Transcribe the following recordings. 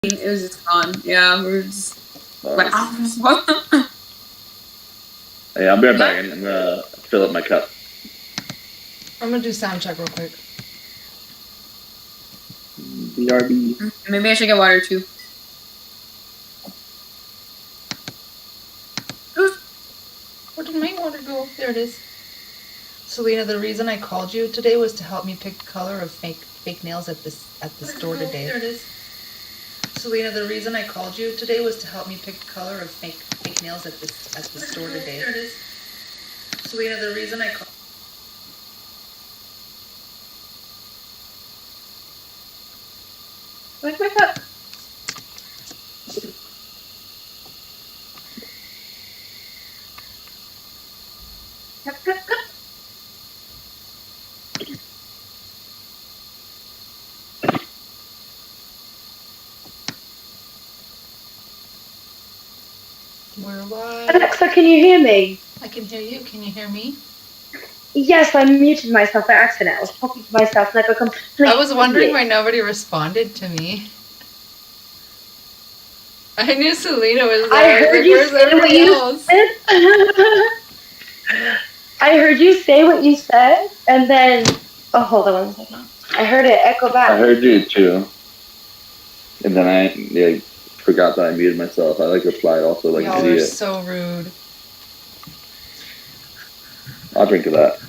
It was just gone. Yeah, we were just. Hey, I'll be right back. I'm gonna fill up my cup. I'm gonna do sound check real quick. BRB. Maybe I should get water too. Where did my water go? There it is. Selena, the reason I called you today was to help me pick the color of fake nails at the store today. There it is. Selena, the reason I called you today was to help me pick the color of fake nails at the store today. There it is. Selena, the reason I called. Where's my cup? Cup. We're live. Alexa, can you hear me? I can hear you. Can you hear me? Yes, I muted myself by accident. I was talking to myself like a complete I was wondering idiot. why nobody responded to me. I knew Selena was there. I heard you where's say what everybody you else? said. I heard you say what you said, and then hold on 1 second. I heard it echo back. I heard you too, and then I forgot that I muted myself. I replied also like Y'all an are idiot. so rude. I'll drink to that.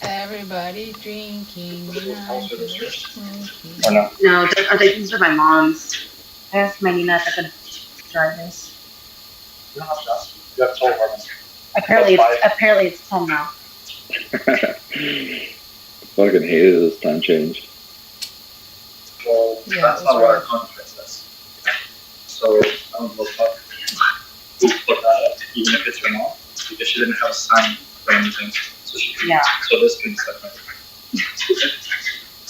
Everybody drinking. No, these are my mom's. I asked my Nina if I could try this. You don't have to ask. You have 12 hours. Apparently it's 10 now. Fucking hated this time change. Well, Yeah, that's not what our contract says. So, I don't know what put that up, even if it's your mom, because she didn't have a sign or anything. So she can, Yeah. So this can set my.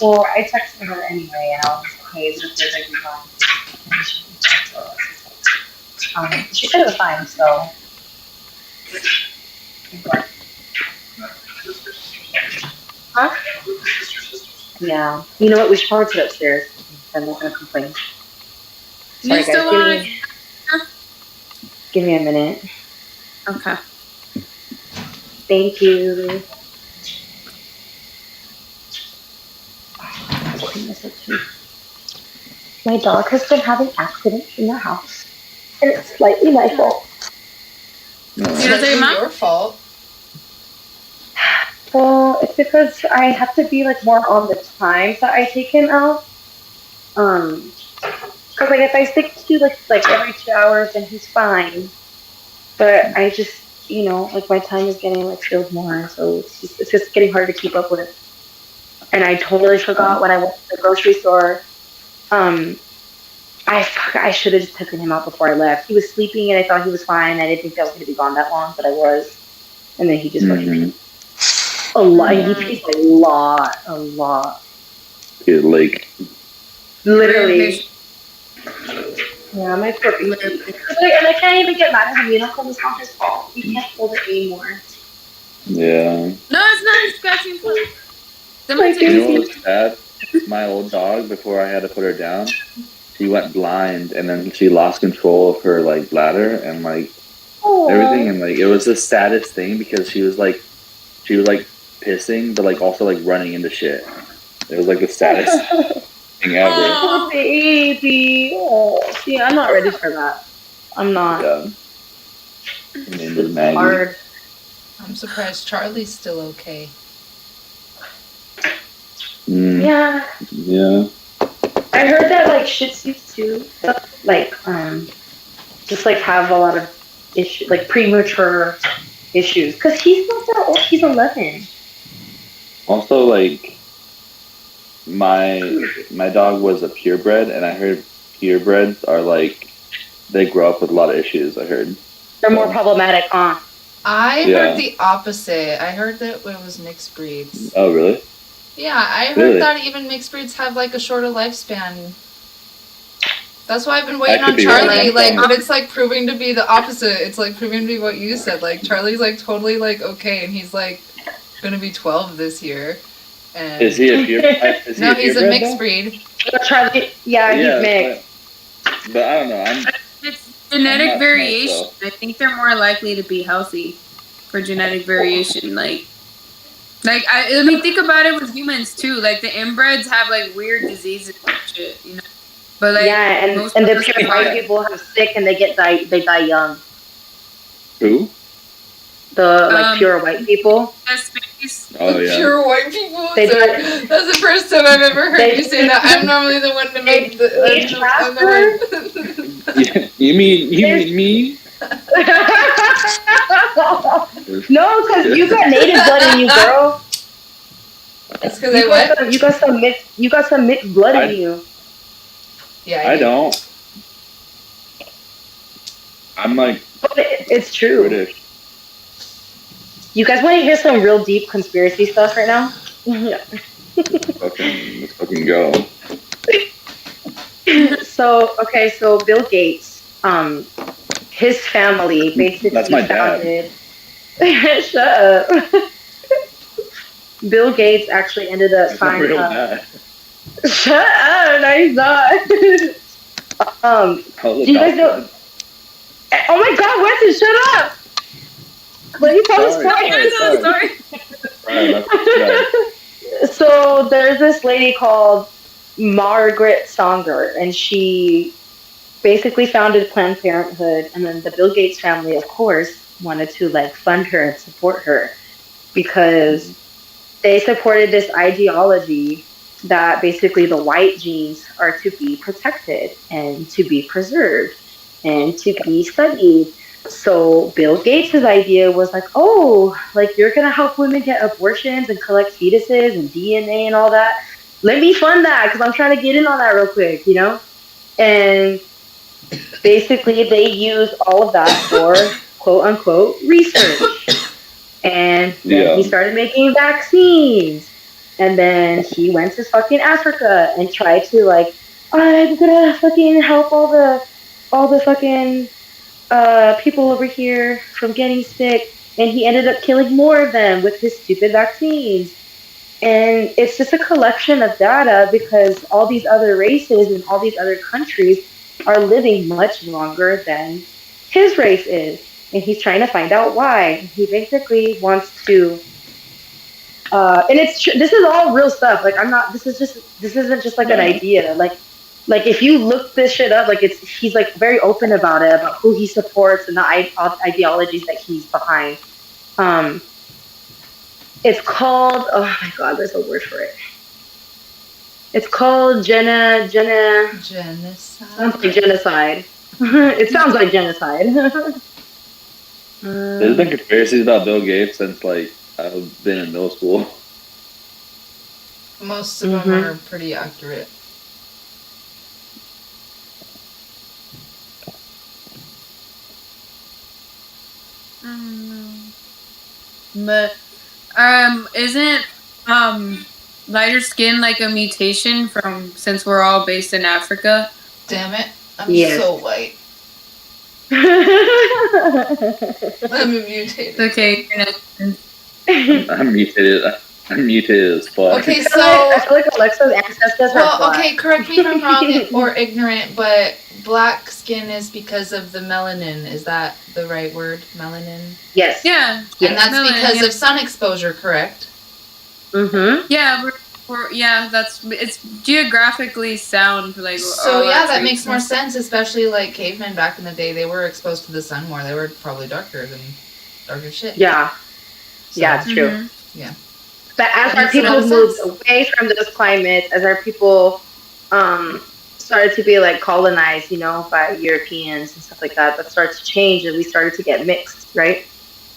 Well, I texted her anyway, and I was like, hey, is it okay if I do mine? She said it was fine, so. Huh? Yeah. You know what? We should probably sit upstairs. I'm not going to complain. Sorry, You still want to? Give me a minute. Okay. Thank you. My dog has been having accidents in the house, and it's slightly my fault. It's your fault. Well, it's because I have to be more on the times that I take him out. Because if I stick to every 2 hours, then he's fine. But I just, my time is getting filled more, so it's just getting hard to keep up with. And I totally forgot when I went to the grocery store. I should have just taken him out before I left. He was sleeping, and I thought he was fine. I didn't think I was going to be gone that long, but I was. And then he just fucking a lot. He pees a lot. He's Literally. Yeah, my poor baby. And I can't even get mad at him. Because it's not his fault. He can't hold it anymore. Yeah. No, it's not a scratching foot. You know what was sad? My old dog, before I had to put her down, she went blind, and then she lost control of her bladder and everything, and it was the saddest thing because she was pissing, but also running into shit. It was the saddest thing ever. Oh, baby. Oh, see, I'm not ready for that. I'm not. Yeah. It's hard. I'm surprised Charlie's still okay. Yeah. I heard that Shih Tzus too, just have a lot of issues, premature issues. Because he's not that old. He's 11. Also, my dog was a purebred, and I heard purebreds are they grow up with a lot of issues. I heard they're more problematic, huh? I heard the opposite. I heard that it was mixed breeds. Oh, really? Yeah, I heard that even mixed breeds have a shorter lifespan. That's why I've been waiting on Charlie, but it's proving to be the opposite. It's proving to be what you said. Charlie's totally okay, and he's gonna be 12 this year. And Is he a pure? Is he no, a he's a purebred, mixed though? breed. Yeah, he's mixed. But I don't know. It's genetic I'm not variation. smart, I think they're more likely to be healthy for genetic variation. Like I mean, think about it with humans too. Like the inbreds have like weird diseases and shit, you know. But like Yeah, most and of the us pure are white fine. people have sick and they die young. Who? The pure white people. SafeSpace. Oh yeah. Pure white people. They Sorry. That's the first time I've ever heard you say that. I'm normally the one to make the. I'm the one. You mean me? No, because you got native blood in you, girl. It's because I what? You got some mixed blood in you. Yeah, I do. don't. I'm like But it's true. British. You guys want to hear some real deep conspiracy stuff right now? Yeah. Let's fucking go. So Bill Gates, his family basically That's my dad. founded. Shut up. Bill Gates actually ended up That's my finding. real dad. Shut up! No, he's not. Do you guys know? Oh my God, Weston, shut up! Let me tell the story. So there's this lady called Margaret Sanger, and she basically founded Planned Parenthood, and then the Bill Gates family, of course, wanted to like fund her and support her because they supported this ideology that basically the white genes are to be protected and to be preserved and to be studied. So Bill Gates' idea was like, oh, like you're gonna help women get abortions and collect fetuses and DNA and all that. Let me fund that because I'm trying to get in on that real quick, you know? And basically they used all of that for quote unquote research. And then he started making vaccines. And then he went to fucking Africa and tried to like, I'm gonna fucking help all the fucking people over here from getting sick. And he ended up killing more of them with his stupid vaccines. And it's just a collection of data because all these other races and all these other countries are living much longer than his race is. And he's trying to find out why. He basically wants to and this is all real stuff. Like this isn't just like an idea. Like if you look this shit up, like he's like very open about it, about who he supports and the ideologies that he's behind. It's called, oh my God, there's a word for it. It's called genocide. Sounds like genocide. It sounds like genocide. There's been conspiracies about Bill Gates since like I've been in middle school. Most of them are pretty accurate. But isn't lighter skin like a mutation from since we're all based in Africa? Damn it. I'm so white. I'm mutated. Okay, I'm mutated. I'm mutated as fuck. Okay, so I feel like Alexa's ancestors are black. okay, correct me if I'm wrong or ignorant, but black skin is because of the melanin. Is that the right word? Melanin? Yes. Yeah. And that's melanin, because of sun exposure, correct? Mm-hmm. Yeah, it's geographically sound. Like so, yeah, that makes more sense. Especially like cavemen back in the day, they were exposed to the sun more. They were probably darker shit. Yeah. So, yeah, it's true. Yeah. But as our people moved away from those climates, as our people started to be like colonized, you know, by Europeans and stuff like that, that started to change and we started to get mixed, right?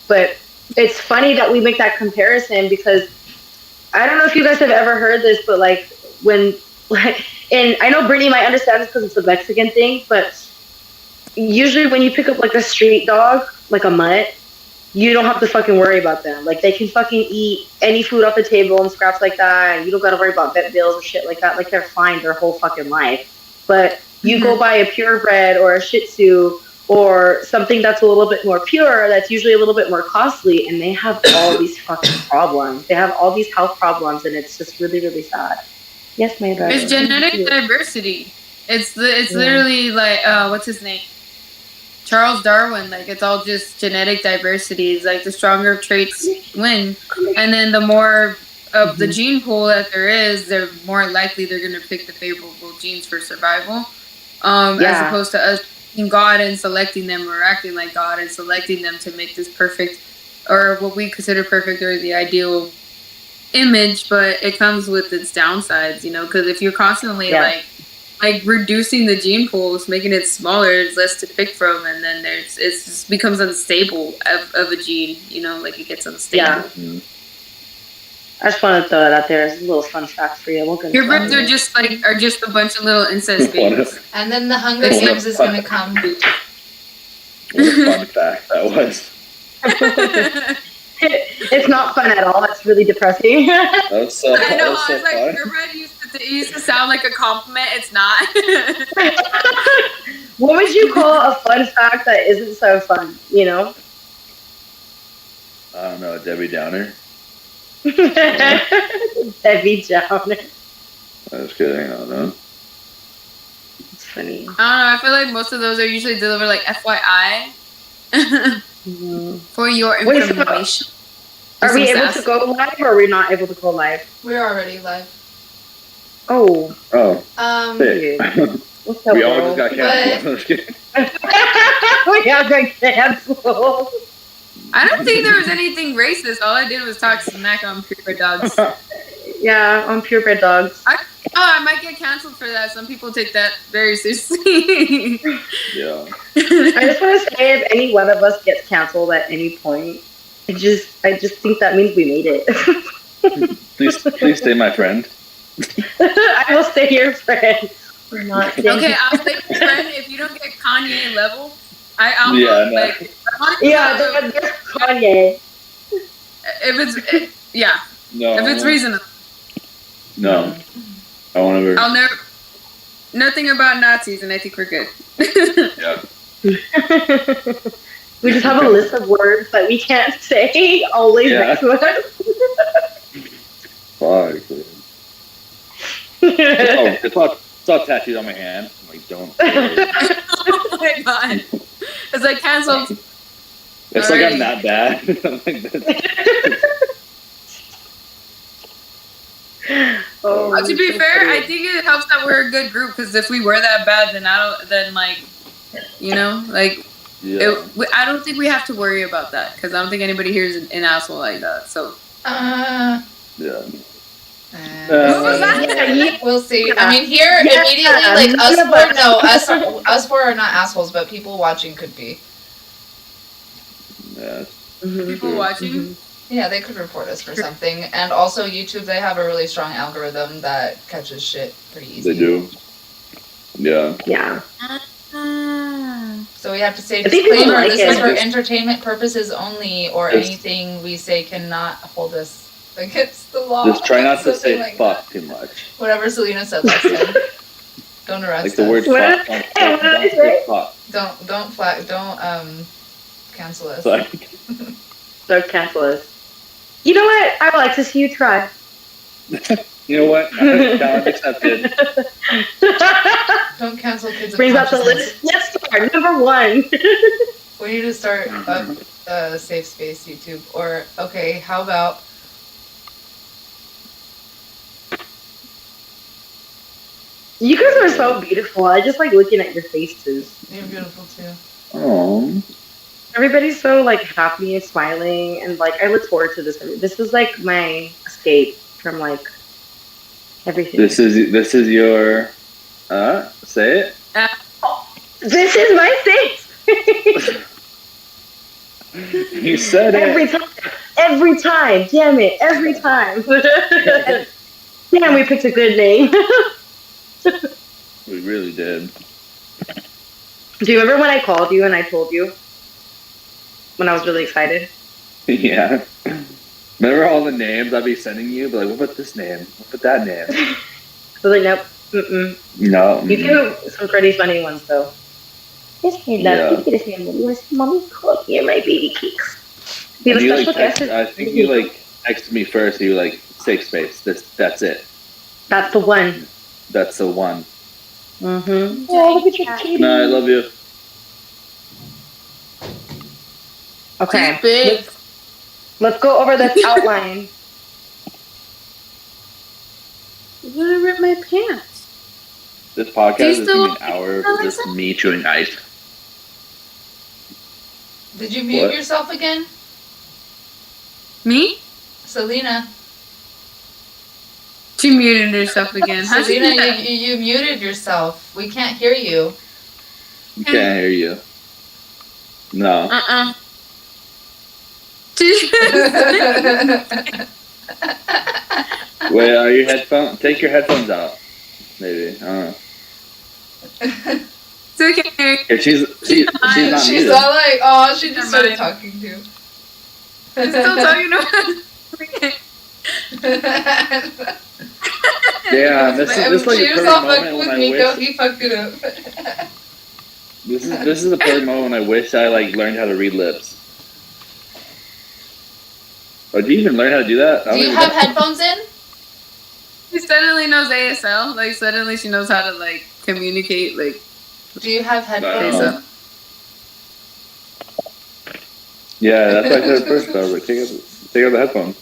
But it's funny that we make that comparison because I don't know if you guys have ever heard this, but like when, like, and I know Brittnee might understand this because it's a Mexican thing, but usually when you pick up like a street dog, like a mutt, you don't have to fucking worry about them. Like, they can fucking eat any food off the table and scraps like that, and you don't gotta worry about vet bills or shit like that. Like, they're fine their whole fucking life. But you go buy a purebred or a Shih Tzu or something that's a little bit more pure, that's usually a little bit more costly, and they have all these fucking problems. They have all these health problems, and it's just really, really sad. Yes, my brother. It's genetic diversity. It's literally like what's his name? Charles Darwin. Like, it's all just genetic diversity. It's like the stronger traits win, and then the more of the gene pool that there is, they're more likely they're going to pick the favorable genes for survival, as opposed to us being God and selecting them, or acting like God and selecting them to make this perfect, or what we consider perfect, or the ideal image. But it comes with its downsides, you know, because if you're constantly like reducing the gene pools, making it smaller, there's less to pick from, and then it just becomes unstable of a gene, you know, like it gets unstable. Yeah. Mm-hmm. I just want to throw that out there as a little fun fact for you. Your birds are just a bunch of little incest babies. And then the Hunger Games is going to come. What a fun fact that was. It's not fun at all. It's really depressing. That was so fun. I know. I was like, your bird used to sound like a compliment. It's not. What would you call a fun fact that isn't so fun? You know? I don't know. Debbie Downer. Debbie Downer. I was kidding. I don't know. It's funny. I don't know. I feel like most of those are usually delivered like FYI. For your information. Are we able to go live, or are we not able to go live? We're already live. Oh. Hey. What's up, we all just got canceled. We all got canceled. I don't think there was anything racist. All I did was talk smack on purebred dogs. Yeah, on purebred dogs. I might get canceled for that. Some people take that very seriously. Yeah. I just want to say, if any one of us gets canceled at any point, I just think that means we made it. Please stay my friend. I will stay your friend. Okay, I'll stay your friend if you don't get Kanye level. I'll there's Kanye. If it's No. If it's reasonable. No. I want to. I'll never. Nothing about Nazis, and I think we're good. Yeah. We just have a list of words that we can't say always next to us. Fuck. It's all tattooed on my hand. I'm like, don't. Oh my god. It's like canceled. It's already. like I'm not bad. To be fair, I think it helps that we're a good group, because if we were that bad, then I don't think we have to worry about that, because I don't think anybody here is an asshole like that. So. Yeah. We'll see. I mean, here immediately, like us four are not assholes, but people watching could be. Yeah. People watching. Yeah, they could report us for something. And also YouTube, they have a really strong algorithm that catches shit pretty easy. They do. Yeah. Yeah. So we have to say, disclaimer, this is for entertainment purposes only, or anything we say cannot hold us against the law. Just try not to say like fuck that. too much. Whatever Selena said last time. Don't arrest like the us. word fuck. Don't say fuck. Don't cancel us. Sorry. Don't cancel us. You know what? I would like to see you try. You know what? Challenge accepted. Don't cancel kids. Brings up the list. Let's start. Number 1. We need to start a safe space YouTube. Or, okay, how about... You guys are so beautiful. I just like looking at your faces. You're beautiful too. Oh. Everybody's so like happy and smiling, and like I look forward to this. This is like my escape from like everything. This is your say it. This is my safe. You said every it. Every time. Damn it. Every time. Damn, we picked a good name. We really did. Do you remember when I called you and I told you? When I was really excited? Yeah. Remember all the names I'd be sending you? But like, what about this name? What about that name? I was like, nope. Mm-mm. No. You do some pretty funny ones, though. Yes, my love. You can you want to see mommy cook? Here, my baby cakes. The You special like guest text, is I think you like texted me first. You like SafeSpace. That's it. That's the one. That's the one. Mm-hmm. Oh, look at your kitty. No, I love you. Okay. She's big. Let's go over this outline. You're gonna rip my pants. This podcast Do you is still gonna be an hour of just me chewing ice. Did you mute What? yourself again? Me? Selena. She muted herself again. How'd she do Selena, that? you muted yourself. We can't hear you. Can't hear you. No. Wait, are your headphones? Take your headphones out. Maybe. I don't know. It's okay. Yeah, she's not She's muted. all like, oh, she just started Never mind. talking to. I'm still talking to her. Yeah, this is like she a was perfect all moment fucking when with I Nico. wish. He fucked it up. This is a perfect moment when I wish I like learned how to read lips. Oh, do you even learn how to do that? I Do don't you even have know. headphones in? She suddenly knows ASL. Like suddenly she knows how to like communicate. Like Do you have headphones No. in? Yeah, that's what I said at first. I was like, take out the headphones.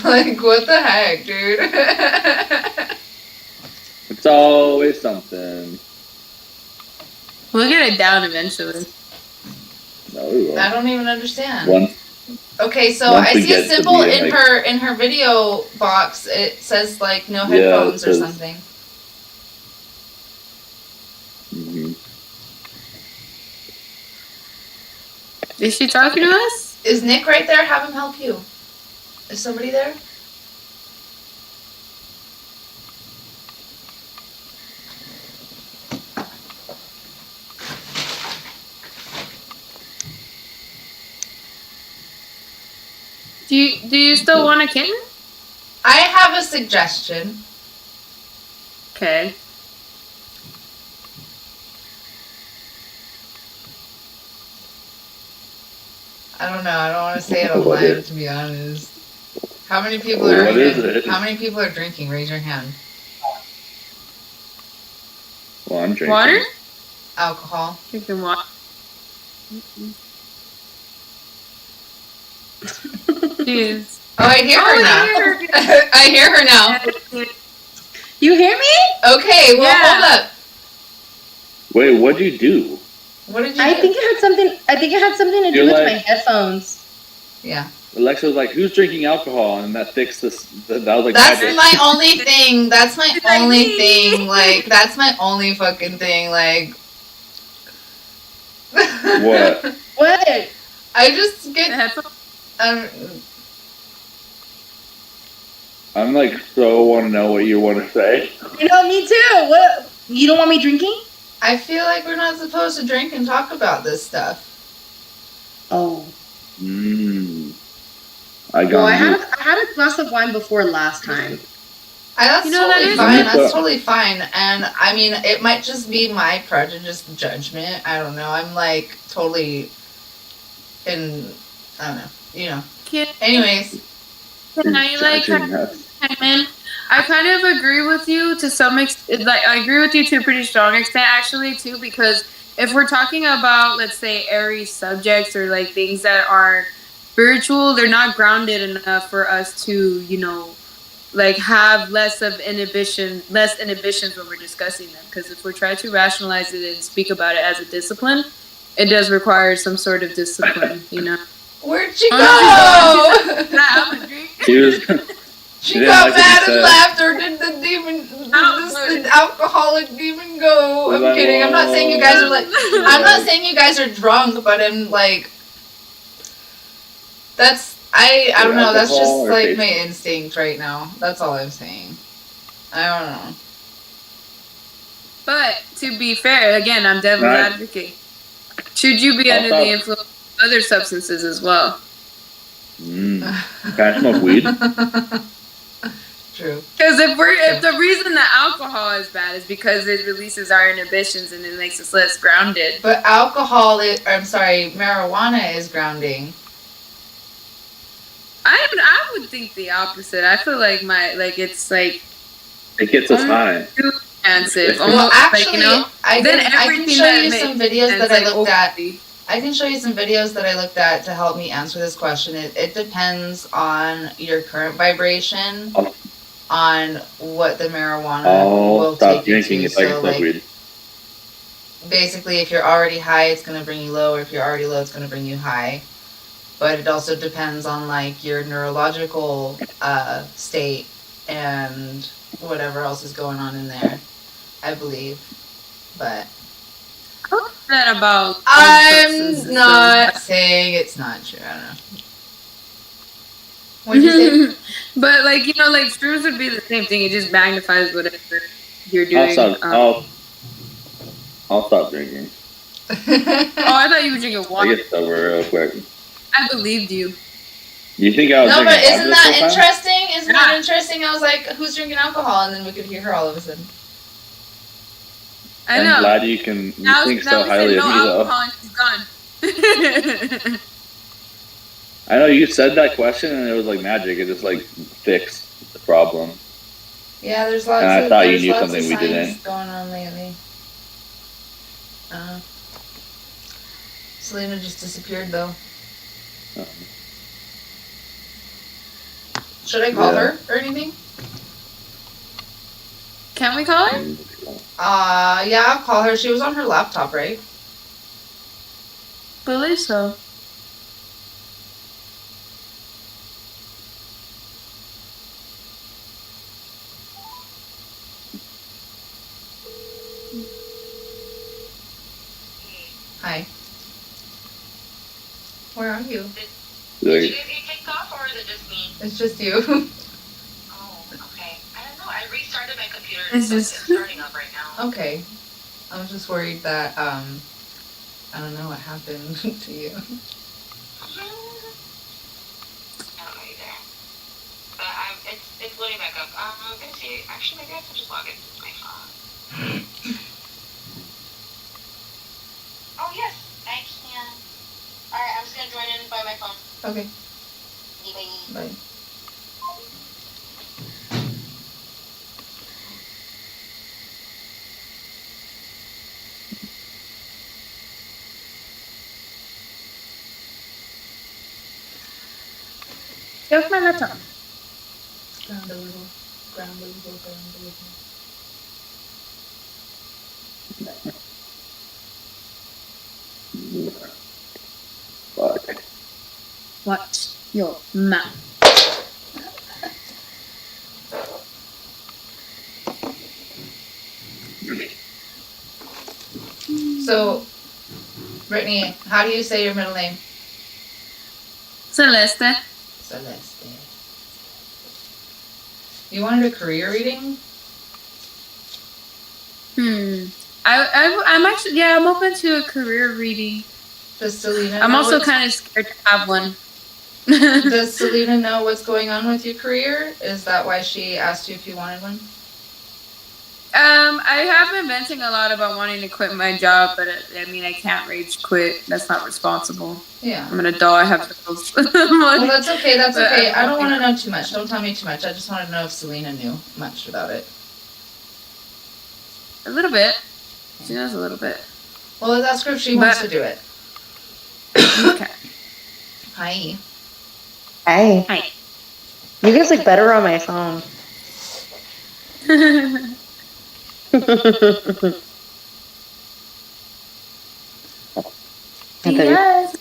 Like, what the heck, dude? It's always something. we'll get it down eventually. No, we won't. I don't even understand. Once Okay, so Once I we see a get to symbol be, in like- her video box. It says like no Yeah, it headphones or says- something. Mhm. Is she talking to us? Is Nick right there? Have him help you. Is somebody there? Do you still want a kitten? I have a suggestion. Okay. I don't know. I don't want to say it on What live, is- to be honest. How many people are What is drinking? it? How many people are drinking? Raise your hand. Well, I'm drinking. Water? Alcohol. Drinking water. Jeez. Oh, I hear her now. I hear her now. You hear me? Okay, well, Yeah. hold up. Wait, what'd you do? What did you I do? think it had something to do You're with like- my headphones. Yeah. Alexa was like, "Who's drinking alcohol?" And that fixed this. That was like, That's magic. my only thing. That's my It's like only me. thing. Like, that's my only fucking thing. Like, What? What? I just get. Headphones? I'm like so want to know what you want to say. You know, me too. What? You don't want me drinking? I feel like we're not supposed to drink and talk about this stuff. Oh. I got Well, I you. had a glass of wine before last time. That's You know, that totally is- fine. Yeah. That's totally fine. And I mean, it might just be my prejudiced judgment. I don't know. I'm like totally in. I don't know. You know. Anyways, Can I like Judging us. chime in? I kind of agree with you to some extent. Like, I agree with you to a pretty strong extent, actually, too, because if we're talking about, let's say, airy subjects or like things that are spiritual, they're not grounded enough for us to, you know, like have less inhibitions when we're discussing them. Because if we're trying to rationalize it and speak about it as a discipline, it does require some sort of discipline, you know. where'd she go? I'm a drink. She was. She didn't got like what you mad and said. laughed, or did the demon, the alcoholic demon go? I'm Like, kidding. I'm not saying you guys are like. I'm not saying you guys are drunk, but I'm like. That's I don't know. That's just Alcohol or like my Facebook? instinct right now. That's all I'm saying. I don't know. But to be fair, again, I'm devil's Right. advocate. Should you be I'll under stop. the influence of other substances as well? Can I smoke weed? True. Because if the reason that alcohol is bad is because it releases our inhibitions and it makes us less grounded. But marijuana is grounding. I would think the opposite. I feel like it gets us high. Too expensive. Well, actually, I then can show you some videos that I looked at. overly. I can show you some videos that I looked at to help me answer this question. It depends on your current vibration, on what the marijuana will stop take you drinking to. if I can smoke weed. Basically, if you're already high, it's going to bring you low. Or if you're already low, it's going to bring you high. But it also depends on like your neurological state and whatever else is going on in there, I believe. But That about I'm not saying it's not true. I don't know. What'd you say? But like shrooms would be the same thing. It just magnifies whatever you're doing. I'll stop drinking. I thought you were drinking I water. get sober real quick. I believed you. You think I was No, drinking but isn't water that this whole time? interesting? Isn't that interesting? I was like, who's drinking alcohol? And then we could hear her all of a sudden. I I'm know. glad you think so highly of me, though. alcohol and she's gone. I know you said that question and it was like magic. It just like fixed the problem. Yeah, there's lots And I of thought you there's knew lots something of we signs didn't. going on lately. Selena just disappeared though. Should I call her or anything? Can we call her? Yeah, I'll call her. She was on her laptop, right? Believe so. Hi. Where are you? Like, Did you get kicked off or is it just me? It's just you. Oh, okay. I don't know. I restarted my computer. Is It's this- starting up right now. Okay. I was just worried that I don't know what happened to you. I don't know either. But it's loading back up. Let's see. Actually, maybe I can just log into my phone. Oh yes, I can. All right, I'm just gonna join in by my phone. Okay. Bye. Bye. Get off my laptop. Ground a little. Ground a little. Ground a little. fuck. Watch your mouth. So, Brittnee, how do you say your middle name? Celeste. Celeste. You wanted a career reading? I'm actually, I'm open to a career reading. Does Selena I'm know also what's- kind of scared to have one. Does Selena know what's going on with your career? Is that why she asked you if you wanted one? I have been venting a lot about wanting to quit my job, but I mean, I can't rage quit. That's not responsible. Yeah. I'm an adult. I have bills. Well, that's okay. That's But okay. I I'm don't okay. want to know too much. Don't tell me too much. I just want to know if Selena knew much about it. A little bit. She knows a little bit. Well, let's ask her if she wants But- to do it. Okay. Hi. Hey. Hi. You guys look better on my phone. Yes.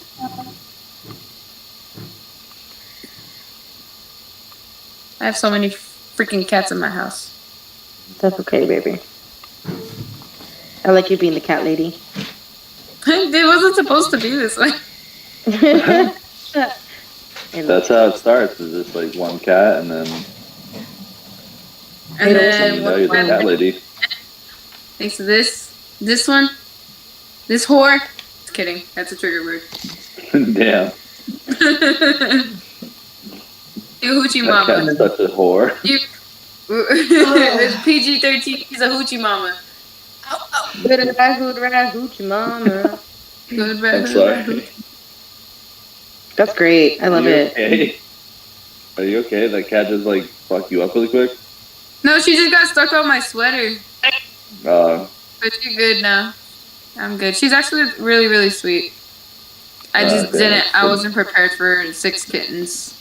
I have so many freaking cats in my house. That's okay, baby. I like you being the cat lady. It wasn't supposed to be this way. That's how it starts. It's just like one cat, and then And you then know you're the cat lady. thanks to this one, this whore. Just kidding. That's a trigger word. Damn. You hoochie That mama. cat's such a whore. You. It's PG-13. He's a hoochie mama. Good hoochie mama. Good I'm sorry. That's great. I love Are you it. okay? Are you okay? That cat just like fucked you up really quick? No, she just got stuck on my sweater. But she's good now. I'm good. She's actually really, really sweet. I just didn't. I wasn't prepared for 6 kittens.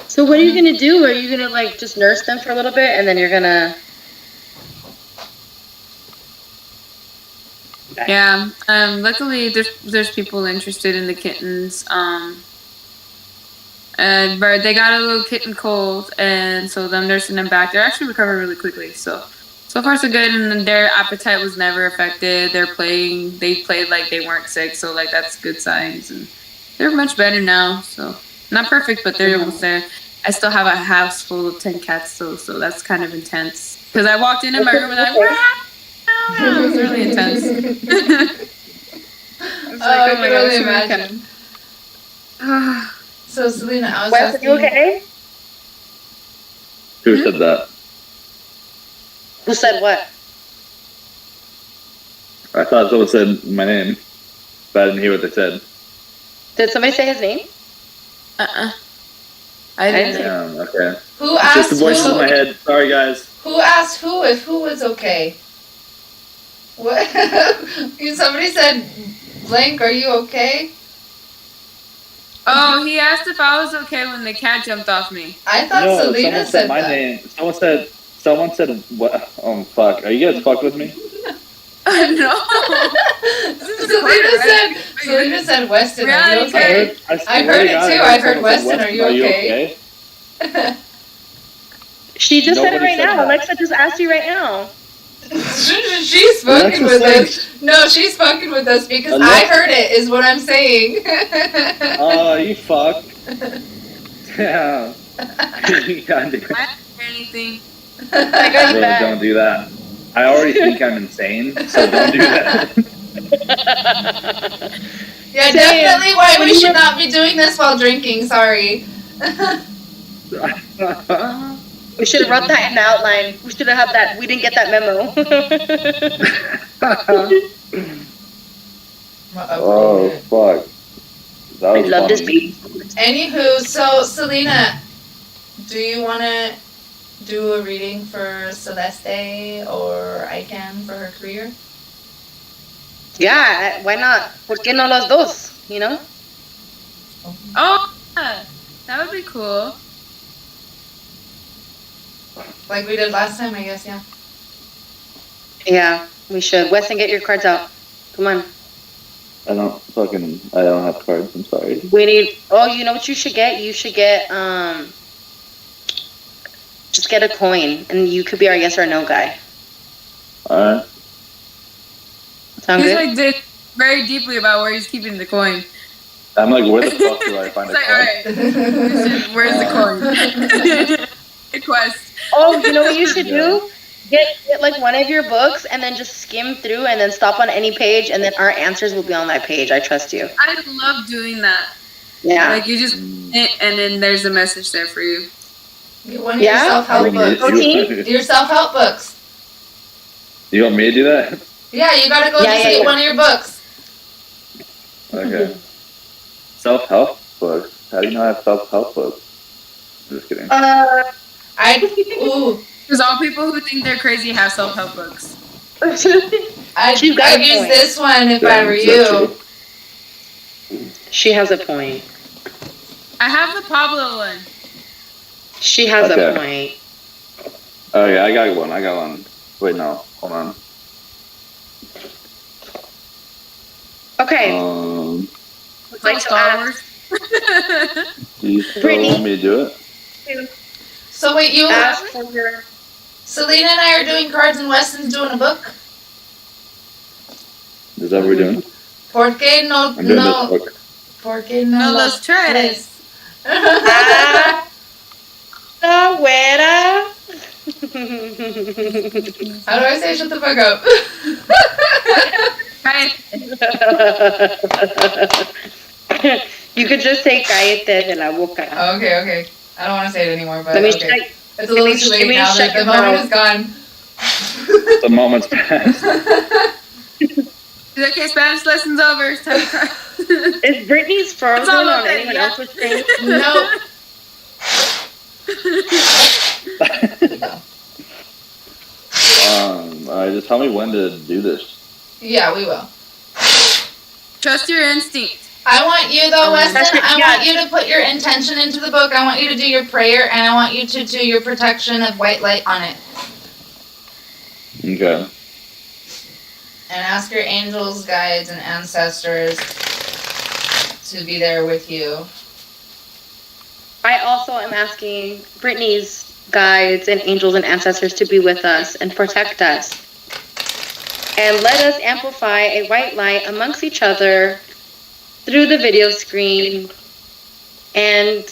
So what are you gonna do? Are you gonna like just nurse them for a little bit, and then you're gonna? Yeah. Luckily, there's people interested in the kittens. And but they got a little kitten cold, and so them nursing them back, they're actually recovering really quickly. So far so good, and their appetite was never affected. They played like they weren't sick, so like that's good signs, and they're much better now. So not perfect, but they're almost there. I still have a house full of 10 cats, so that's kind of intense. Because I walked in my room and like, it was really intense. I can really imagine. So Selena, I was Wes, asking. are you okay? Who said that? Who said what? I thought someone said my name, but I didn't hear what they said. Did somebody say his name? I didn't. Okay. Who It's asked just the voices in who? my head. Sorry, guys. Who asked who if who was okay? What? Somebody said, "Blank, are you okay?" Oh, he asked if I was okay when the cat jumped off me. I thought No, Selena someone said my that. name. Someone said what? Oh fuck! Are you guys fucked with me? No. Selena said, "Weston, are you Reality okay?" I heard it too. I heard Weston, are you okay? She just said it Nobody right said now. that. Alexa just asked you right now. She's fucking with us. No, she's fucking with us because I heard it, is what I'm saying. Oh, you fuck. Yeah. You can't do I didn't hear anything. I got you back. Don't do that. I already think I'm insane, so don't do that. Yeah, definitely why we should not be doing this while drinking. Sorry. We should have wrote that in the outline. We should have had that. We didn't get that memo. Oh fuck! That I was love this funny. baby. Anywho, so Selena, do you want to do a reading for Celeste or I can for her career? Yeah, why not? ¿Por qué no los dos? You know? Oh, yeah. That would be cool. Like we did last time, I guess, yeah. Yeah, we should. Weston, get your cards out. Come on. I don't have cards. I'm sorry. We need. Oh, you know what you should get? You should get just get a coin, and you could be our yes or no guy. Alright. Sound He's good? like did very deeply about where he's keeping the coin. I'm like, where the fuck do I find It's a like, card? alright, where's the coin? Good quest. Oh, you know what you should do? Get like one of your books, and then just skim through, and then stop on any page, and then our answers will be on that page. I trust you. I love doing that. Yeah. Like you just and then there's a message there for you. Get one of your self-help books. Your self-help books. You want me to do that? Yeah, you gotta go get one of your books. Okay. Self-help books? How do you know I have self-help books? I'm just kidding. Because all people who think they're crazy have self-help books. I'd use this one if I were you. She has a point. I have the Pablo one. She has a point. Oh yeah, I got one. Wait, no. Hold on. Okay. Like Star Wars. Do you still want me to do it? So wait, you ask for your... Selena and I are doing cards and Weston's doing a book? Is that what we're doing? ¿Por qué no? I'm doing this book. ¿Por qué no? No los tres. No, güera. How do I say shut the fuck up? You could just say cállate de la boca. Okay. I don't want to say it anymore, but Let me okay. check. It's a little too late now. The moment is gone. The moment's passed. Okay, Spanish lesson's over. It's time to cry. Is Brittnee's frozen all on okay, anyone yeah. else's screen? No. Just tell me when to do this. Yeah, we will. Trust your instinct. I want you, though, Weston, I yeah. want you to put your intention into the book. I want you to do your prayer, and I want you to do your protection of white light on it. Okay. And ask your angels, guides, and ancestors to be there with you. I also am asking Brittnee's guides and angels and ancestors to be with us and protect us. And let us amplify a white light amongst each other through the video screen and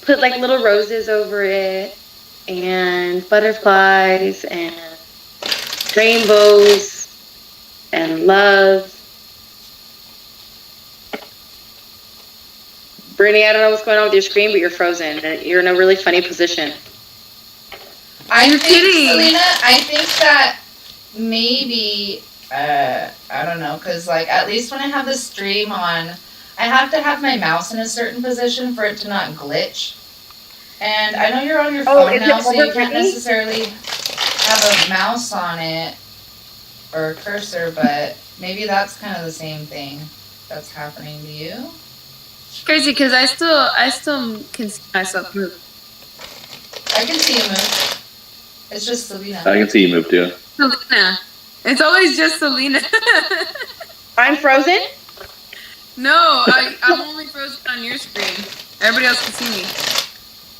put like little roses over it and butterflies and rainbows and love. Brittnee, I don't know what's going on with your screen, but you're frozen. You're in a really funny position. You're kidding. Selena, I think that maybe, I don't know, because like at least when I have the stream on, I have to have my mouse in a certain position for it to not glitch. And I know you're on your phone now, so you can't necessarily have a mouse on it or a cursor, but maybe that's kind of the same thing that's happening to you. Crazy, because I still can see myself move. I can see you move. It's just Selena. I can see you move too. Selena. It's always just Selena. I'm frozen? No, I'm only frozen on your screen. Everybody else can see me.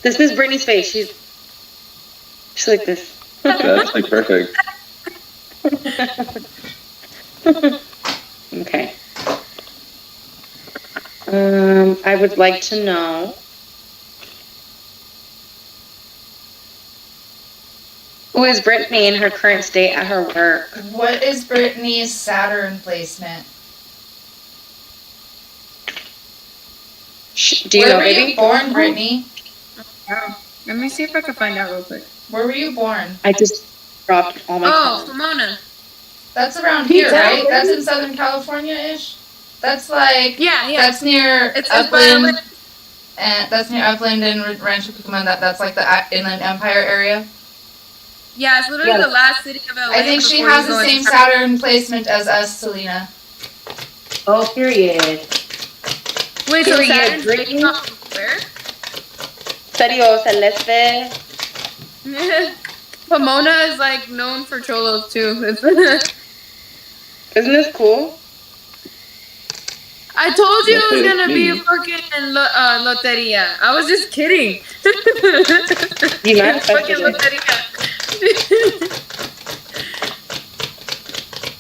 This is Brittnee's face. She's like this. That's like perfect. Okay. I would like to know. Who is Brittnee in her current state at her work? What is Brittnee's Saturn placement? Do you Where know, were baby? you born, Brittnee? Wow. Let me see if I can find out real quick. Where were you born? I just dropped all my Oh, cards. Pomona. That's around here, Yeah. right? That's in Southern California-ish? That's like... Yeah. That's near It's Upland. And that's near Upland and Rancho Cucamonga. That's like the Inland Empire area. Yeah, it's literally the last city of LA. I think she before has you the go same into- Saturn placement as us, Selena. Oh, period. Wait, so Period, Saturn's Brittnee? where? Serio Celeste. Pomona is like known for cholos too. Isn't this cool? I told you it was Loteria. gonna be a fucking loteria. I was just kidding. You manifested Fucking it. loteria.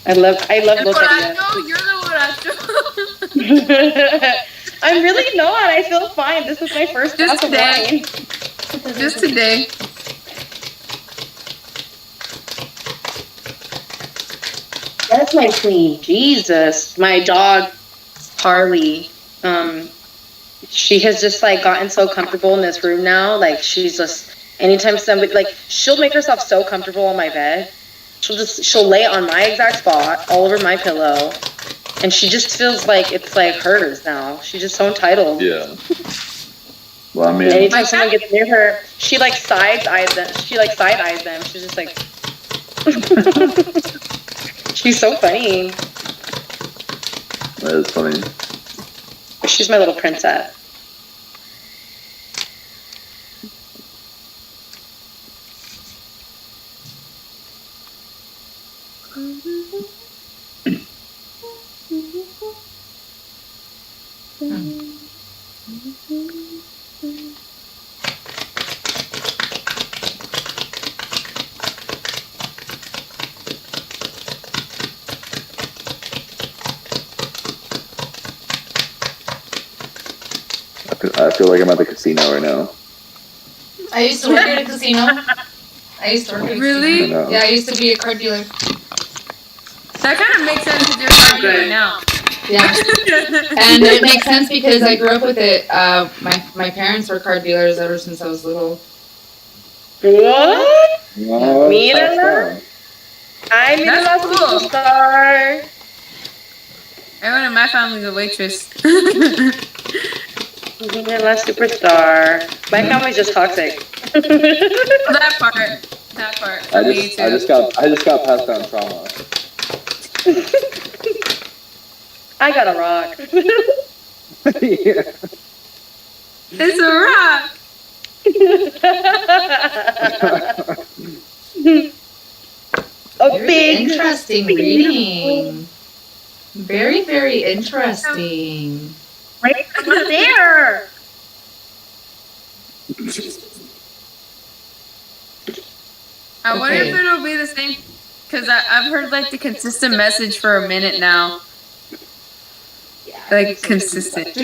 I love El loteria. borracho, you're the borracho. I'm really not. I feel fine. This is my first Just glass of today. wine. Just today. That's my queen. Jesus. My dog, Harley, she has just like gotten so comfortable in this room now. Like she's just, anytime somebody, like she'll make herself so comfortable on my bed. She'll lay on my exact spot, all over my pillow. And she just feels like it's like hers now. She's just so entitled. Yeah. Well, I mean, Anytime someone gets near her, she like side eyes them. She's just like, she's so funny. that is funny. She's my little princess. I feel like I'm at the casino right now. I used to work at a casino. Really? I know. Yeah, I used to be a card dealer. That kind of makes sense because you're fine right now. Yeah. And it makes sense because I grew up with it. My parents were car dealers ever since I was little. What? No, Mírala. Ay, mira la That's cool. superstar. Everyone in my family's a waitress. Mira la superstar. My family's just toxic. That part. For me too. I just got passed down trauma. I got a rock. Yeah. It's a rock. A Very big interesting reading. Very, very interesting. right over there. I wonder Okay. if it'll be the same, because I've heard like the consistent message for a minute now. Like consistent.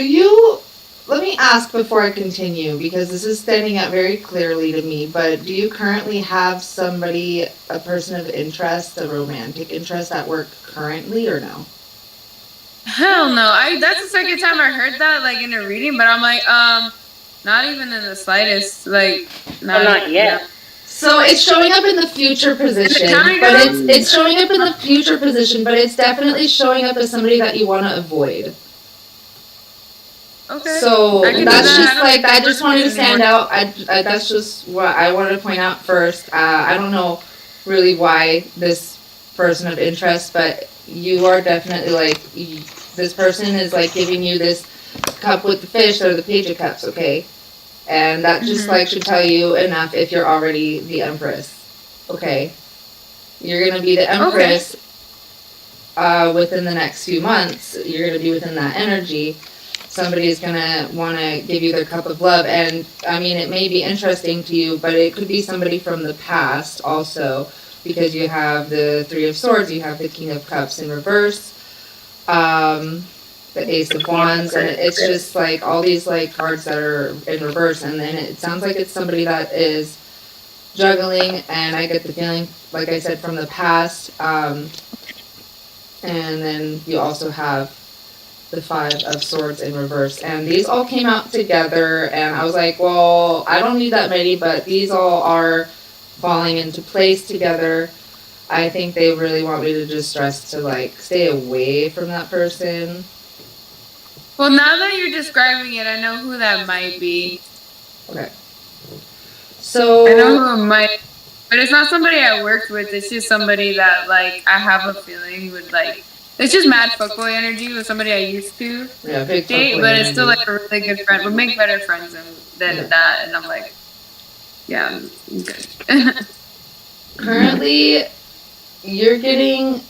Let me ask before I continue, because this is standing out very clearly to me, but do you currently have somebody, a person of interest, a romantic interest at work currently, or no? Hell no. That's the second time I heard that, like in a reading, but I'm like, not even in the slightest. Like, Not yet. So it's showing up in the future position, Coming but up? it's showing up in the future position, but it's definitely showing up as somebody that you want to avoid. Okay. So I can do that's that. just like, I just wanted to stand out. That's just what I wanted to point out first. I don't know really why this person of interest, but you are definitely like, this person is like giving you this cup with the fish or the page of cups, okay? And that just like should tell you enough if you're already the Empress, okay? You're gonna be the Empress within the next few months. You're gonna be within that energy. Somebody's gonna want to give you their cup of love, and I mean, it may be interesting to you, but it could be somebody from the past also, because you have the Three of Swords, you have the King of Cups in reverse, the Ace of Wands, and it's just like all these like cards that are in reverse, and then it sounds like it's somebody that is juggling, and I get the feeling, like I said, from the past, and then you also have the Five of Swords in reverse, and these all came out together, and I was like, well, I don't need that many, but these all are falling into place together. I think they really want me to just stress to like stay away from that person. Well, now that you're describing it, I know who that might be. Okay. So I know who it might, but it's not somebody I worked with. It's just somebody that like I have a feeling would like. It's just mad fuckboy energy with somebody I used to yeah, big date, fuckboy but it's still energy. like a really good friend. We'll make better friends than that, and I'm like, yeah, I'm good. Currently, you're getting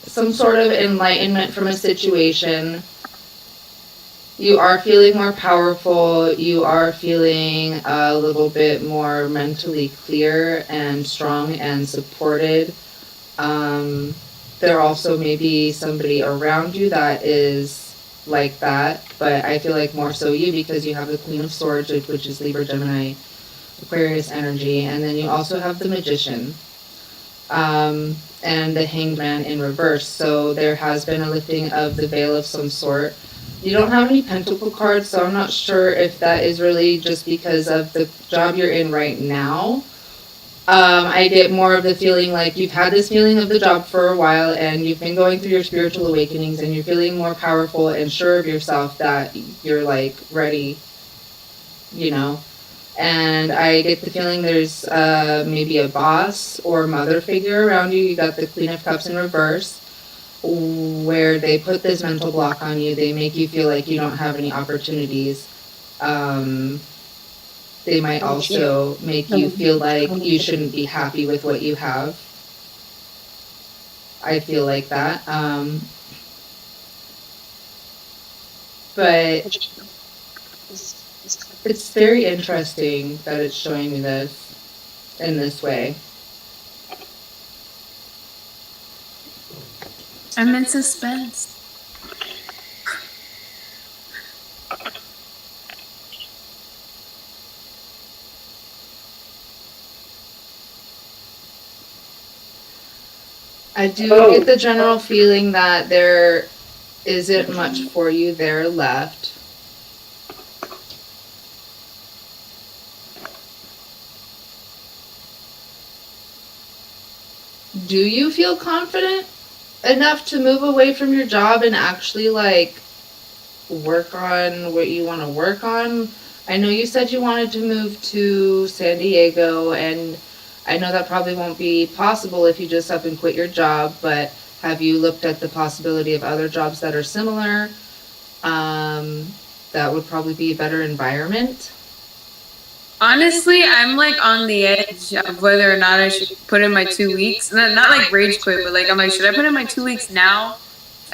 some sort of enlightenment from a situation. You are feeling more powerful. You are feeling a little bit more mentally clear and strong and supported. There also may be somebody around you that is like that, but I feel like more so you, because you have the Queen of Swords, which is Libra, Gemini, Aquarius energy, and then you also have the Magician, and the Hanged Man in reverse. So there has been a lifting of the veil of some sort. You don't have any Pentacle cards, so I'm not sure if that is really just because of the job you're in right now. I get more of the feeling like you've had this feeling of the job for a while, and you've been going through your spiritual awakenings, and you're feeling more powerful and sure of yourself that you're like ready, you know. And I get the feeling there's maybe a boss or mother figure around you. You got the Queen of Cups in reverse, where they put this mental block on you. They make you feel like you don't have any opportunities. They might also make you feel like you shouldn't be happy with what you have. I feel like that. But it's very interesting that it's showing me this in this way. I'm in suspense. I do get the general feeling that there isn't much for you there left. Do you feel confident enough to move away from your job and actually like work on what you want to work on? I know you said you wanted to move to San Diego, and I know that probably won't be possible if you just up and quit your job, but have you looked at the possibility of other jobs that are similar? That would probably be a better environment. Honestly, I'm like on the edge of whether or not I should put in my 2 weeks. Not like rage quit, but like I'm like, should I put in my 2 weeks now?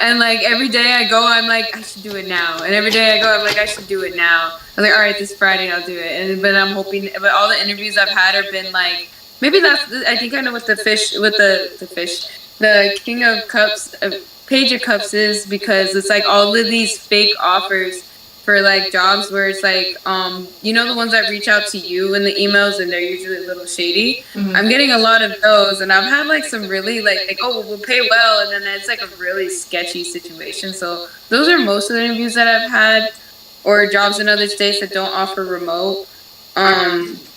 And like every day I go, I'm like, I should do it now. And every day I go, I'm like, I should do it now. I'm like, all right, this Friday I'll do it. And but I'm hoping. But all the interviews I've had have been like, maybe that's. I think I know what the King of Cups, Page of Cups is, because it's like all of these fake offers for like jobs where it's like, the ones that reach out to you in the emails and they're usually a little shady. Mm-hmm. I'm getting a lot of those, and I've had like some really like oh, we'll pay well, and then it's like a really sketchy situation. So those are most of the interviews that I've had, or jobs in other states that don't offer remote.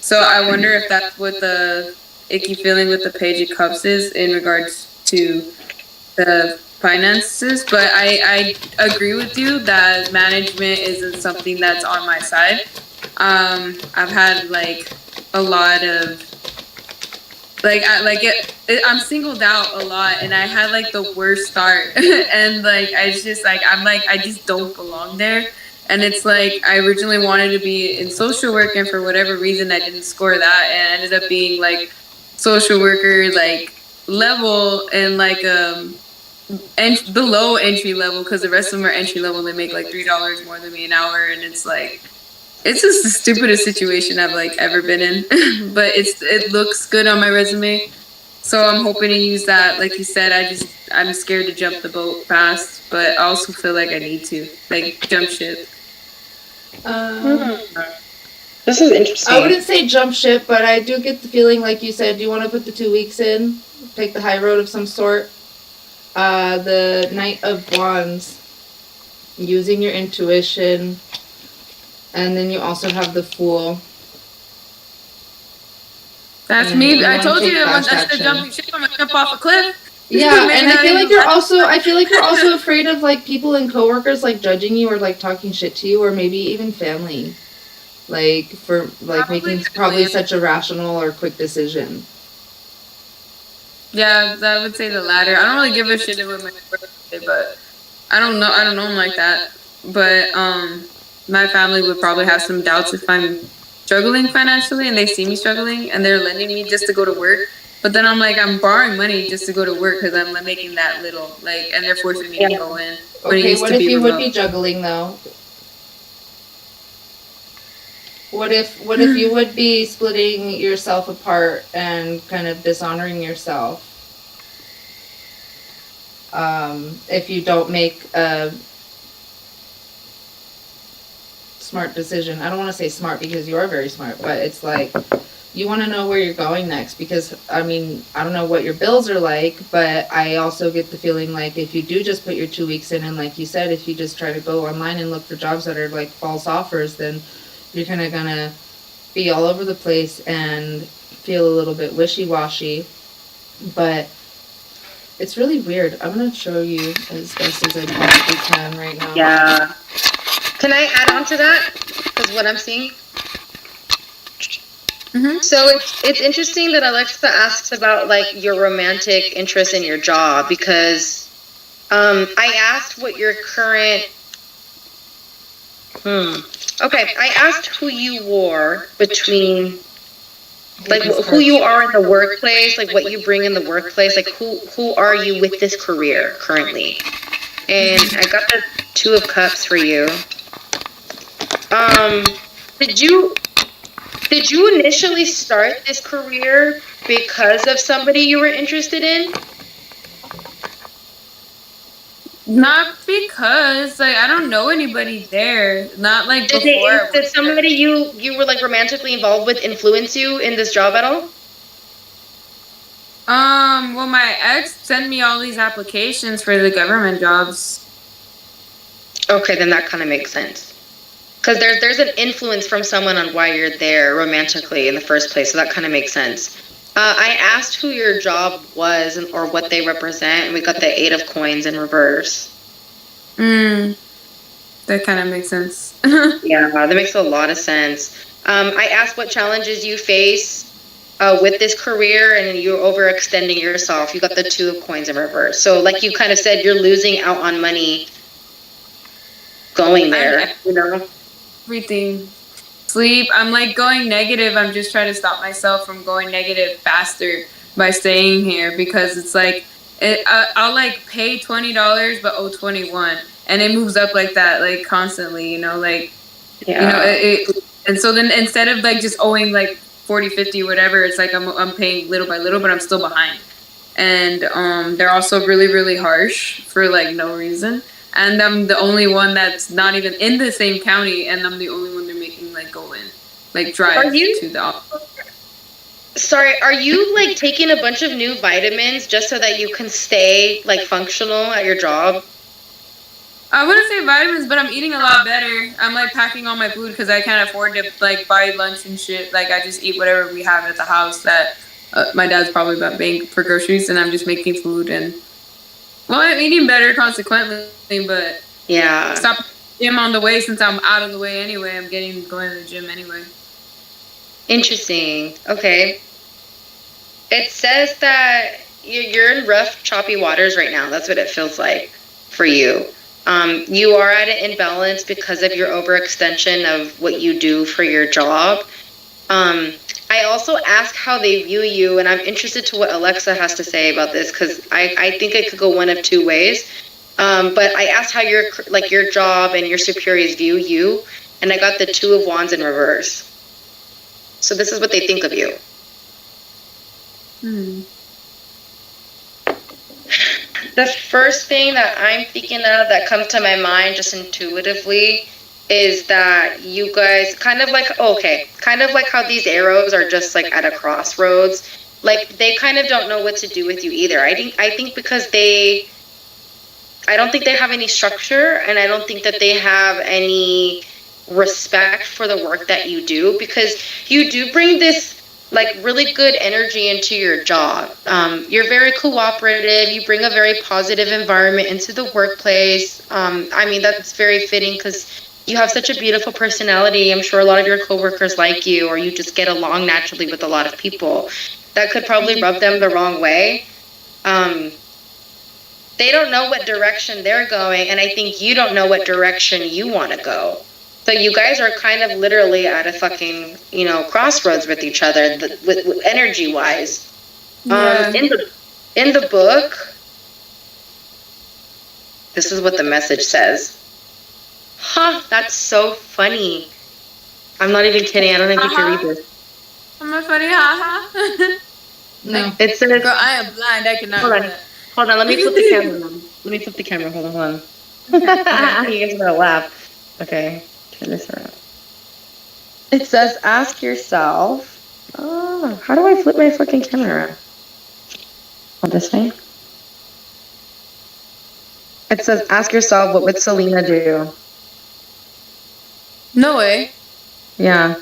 So I wonder if that's what the icky feeling with the Page of Cups is in regards to the finances. But I agree with you that management isn't something that's on my side. I've had like a lot of I'm singled out a lot, and I had like the worst start and like I just don't belong there. And it's like I originally wanted to be in social work, and for whatever reason I didn't score that, and I ended up being like social worker like level, and like below entry level, because the rest of them are entry level. They make like $3 more than me an hour, and it's like it's just the stupidest situation I've like ever been in. But it looks good on my resume, so I'm hoping to use that. Like you said, I'm scared to jump the boat fast, but I also feel like I need to like jump ship. This is interesting. I wouldn't say jump ship, but I do get the feeling, like you said, you want to put the 2 weeks in, take the high road of some sort. The Knight of Wands, using your intuition, and then you also have the Fool. That's and me. I told you fast instead of jumping ship, I'm gonna jump off a cliff. Yeah, and I feel like you're also afraid of like people and coworkers like judging you or like talking shit to you, or maybe even family, like for like making probably such a rational or quick decision. Yeah, I would say the latter. I don't really give a shit with my birthday, but I don't know him like that. But my family would probably have some doubts if I'm struggling financially and they see me struggling and they're lending me just to go to work. But then I'm like, I'm borrowing money just to go to work because I'm making that little, like, and they're forcing me to go in. Okay, what if you would be juggling though? What if you would be splitting yourself apart and kind of dishonoring yourself? If you don't make a smart decision. I don't want to say smart because you are very smart, but it's like you want to know where you're going next, because I mean, I don't know what your bills are like, but I also get the feeling like if you do just put your 2 weeks in, and like you said, if you just try to go online and look for jobs that are like false offers, then you're kind of gonna be all over the place and feel a little bit wishy-washy. But it's really weird. I'm gonna show you as best as I possibly can right now. Yeah. Can I add on to that? Because what I'm seeing. Mm-hmm. So it's interesting that Alexa asks about like your romantic interest in your job, because I asked what your current. Okay, I asked who you were between, like who you are in the workplace, like what you bring in the workplace, like who are you with this career currently? And I got the 2 of Cups for you. Did you initially start this career because of somebody you were interested in? Not because, like, I don't know anybody there. Not like before. Did somebody you were like romantically involved with influence you in this job at all? Well, my ex sent me all these applications for the government jobs. Okay, then that kind of makes sense. Because there's an influence from someone on why you're there romantically in the first place, so that kind of makes sense. I asked who your job was or what they represent, and we got the 8 of coins in reverse. That kind of makes sense. Yeah, that makes a lot of sense. I asked what challenges you face with this career, and you're overextending yourself. You got the 2 of coins in reverse. So like you kind of said, you're losing out on money going there, you know? Everything. Sleep. I'm like going negative. I'm just trying to stop myself from going negative faster by staying here, because it's like I'll like pay $20 but owe 21, and it moves up like that, like constantly, you know, like and so then instead of like just owing like 40, 50, whatever, it's like I'm paying little by little, but I'm still behind. And they're also really, really harsh for like no reason. And I'm the only one that's not even in the same county, and I'm the only one they're making like go in, like drive to the office. Sorry, are you like taking a bunch of new vitamins just so that you can stay like functional at your job? I wouldn't say vitamins, but I'm eating a lot better. I'm like packing all my food because I can't afford to like buy lunch and shit. Like I just eat whatever we have at the house that my dad's probably about paying for groceries, and I'm just making food. And well, I'm eating better consequently, but yeah, stop gym on the way since I'm out of the way anyway. I'm going to the gym anyway. Interesting. Okay. It says that you're in rough, choppy waters right now. That's what it feels like for you. You are at an imbalance because of your overextension of what you do for your job. I also ask how they view you, and I'm interested to what Alexa has to say about this, because I think it could go one of 2 ways. But I asked how your job and your superiors view you, and I got the 2 of Wands in reverse. So this is what they think of you. The first thing that I'm thinking of that comes to my mind just intuitively is that you guys kind of like how these arrows are just like at a crossroads. Like they kind of don't know what to do with you either. I think because I don't think they have any structure, and I don't think that they have any respect for the work that you do, because you do bring this like really good energy into your job. You're very cooperative. You bring a very positive environment into the workplace. I mean, that's very fitting because you have such a beautiful personality. I'm sure a lot of your coworkers like you, or you just get along naturally with a lot of people. That could probably rub them the wrong way. They don't know what direction they're going, and I think you don't know what direction you want to go. So you guys are kind of literally at a fucking, crossroads with each other, with energy-wise. Yeah. In the book, this is what the message says. That's so funny. I'm not even kidding. I don't know if you can read this. I'm not funny, haha. No. It says, girl, I am blind. I cannot do that. Hold on, let me flip the camera. Hold on. You guys are gonna laugh. Okay, turn this around. It says, ask yourself. Oh, how do I flip my fucking camera? Oh, this way? It says, ask yourself, what would Selena do? No way. Yeah.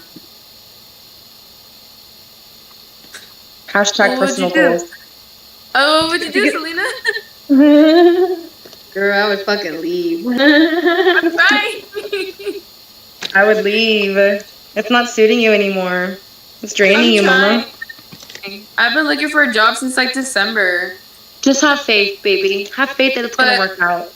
Hashtag personal goals. Oh, what would you do, Selena? Girl, I would fucking leave. I'm sorry. I would leave. It's not suiting you anymore. It's draining you, mama. I've been looking for a job since like December. Just have faith, baby. Have faith that it's gonna work out.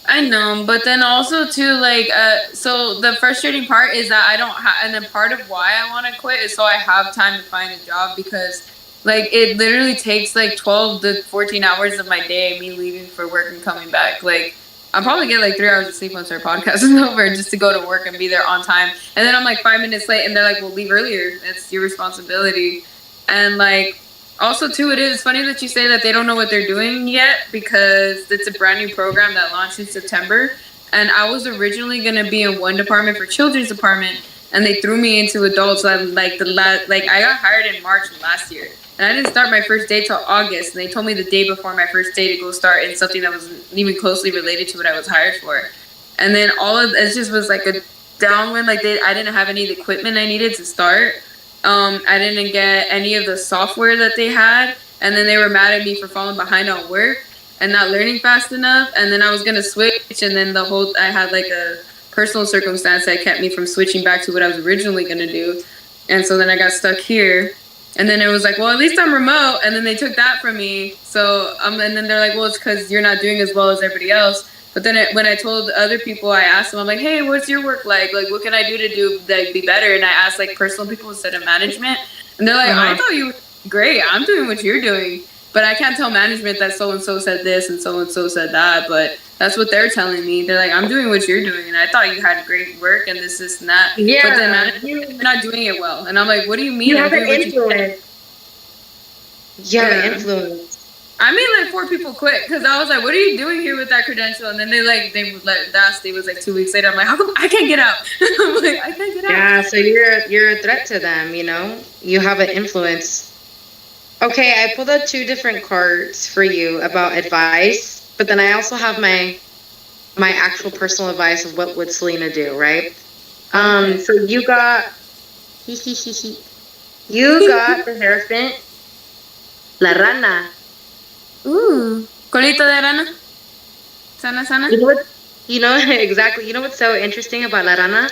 I know, but then also too, like, so the frustrating part is that I don't have, and then part of why I want to quit is so I have time to find a job, because like it literally takes like 12 to 14 hours of my day, me leaving for work and coming back. Like I'll probably get like 3 hours of sleep once our podcast is over, just to go to work and be there on time. And then I'm like 5 minutes late, and they're like, well, leave earlier. It's your responsibility. And like, also too, it is funny that you say that they don't know what they're doing yet, because it's a brand new program that launched in September. And I was originally going to be in one department for children's department, and they threw me into adults. Like I got hired in March of last year, and I didn't start my first day till August. And they told me the day before my first day to go start in something that wasn't even closely related to what I was hired for. and then all of it just was like a downwind. Like I didn't have any of the equipment I needed to start. I didn't get any of the software that they had, and then they were mad at me for falling behind on work and not learning fast enough. And then I was gonna switch, and then I had like a personal circumstance that kept me from switching back to what I was originally gonna do. And so then I got stuck here. And then it was like, well, at least I'm remote. And then they took that from me. So, and then they're like, well, it's because you're not doing as well as everybody else. But then when I told other people, I asked them, I'm like, hey, what's your work like? Like, what can I do to be better? And I asked like personal people instead of management. And they're like, I thought you were great. I'm doing what you're doing. But I can't tell management that so-and-so said this and so-and-so said that. But that's what they're telling me. They're like, I'm doing what you're doing. And I thought you had great work and this and that. Yeah. But then management, you're not doing it well. And I'm like, what do you mean? You I'm have an doing what influence. You have an influence. I made like 4 people quit because I was like, what are you doing here with that credential? And then they last day was like 2 weeks later. I'm like, how come I can't get out? I'm like, I can't get out. Yeah, so you're a threat to them, you know? You have an influence. Okay, I pulled out 2 different cards for you about advice, but then I also have my actual personal advice of what would Selena do, right? So you got you got the Hierophant, La Rana. Ooh, colita de rana. Sana, sana. You know exactly. You know what's so interesting about La Rana?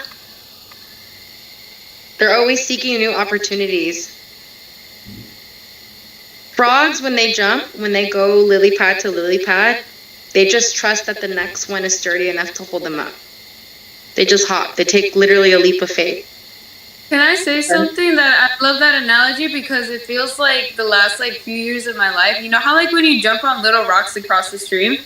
They're always seeking new opportunities. Frogs, when they jump, when they go lily pad to lily pad, they just trust that the next one is sturdy enough to hold them up. They just hop. They take literally a leap of faith. Can I say something that I love that analogy because it feels like the last like few years of my life. You know how like when you jump on little rocks across the stream,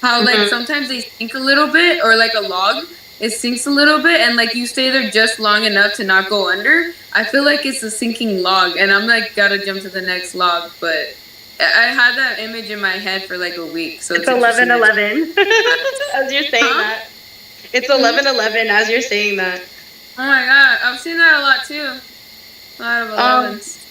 how like sometimes they sink a little bit, or like a log, it sinks a little bit, and like you stay there just long enough to not go under. I feel like it's a sinking log, and I'm like gotta jump to the next log. But I had that image in my head for like a week. So it's 11:11 as you're saying that. It's 11:11 as you're saying that. Oh my god, I've seen that a lot too. A lot of 11s.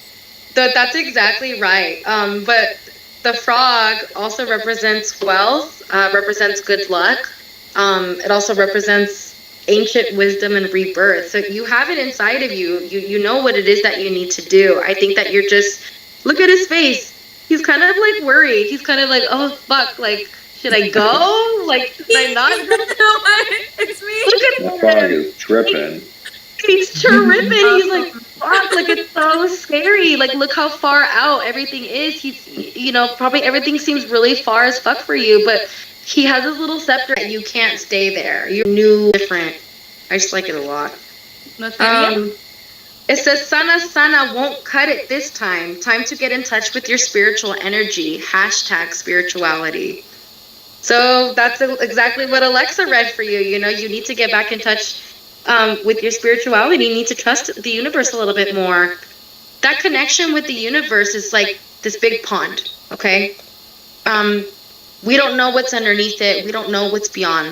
That's exactly right. But the frog also represents wealth, represents good luck. It also represents ancient wisdom and rebirth. So you have it inside of you. You know what it is that you need to do. I think that you're just, look at his face. He's kind of like worried. He's kind of like, oh fuck, like, should I go? Like, should I not? It's me. That frog is tripping. He's tripping. He's like, fuck, like it's so scary. Like, look how far out everything is. He's, you know, probably everything seems really far as fuck for you, but he has his little scepter. You can't stay there. You're new, different. I just like it a lot. It says, Sana Sana won't cut it this time. Time to get in touch with your spiritual energy. # spirituality. So that's exactly what Alexa read for you. You know, you need to get back in touch with your spirituality. You need to trust the universe a little bit more. That connection with the universe is like this big pond, okay? We don't know what's underneath it. We don't know what's beyond.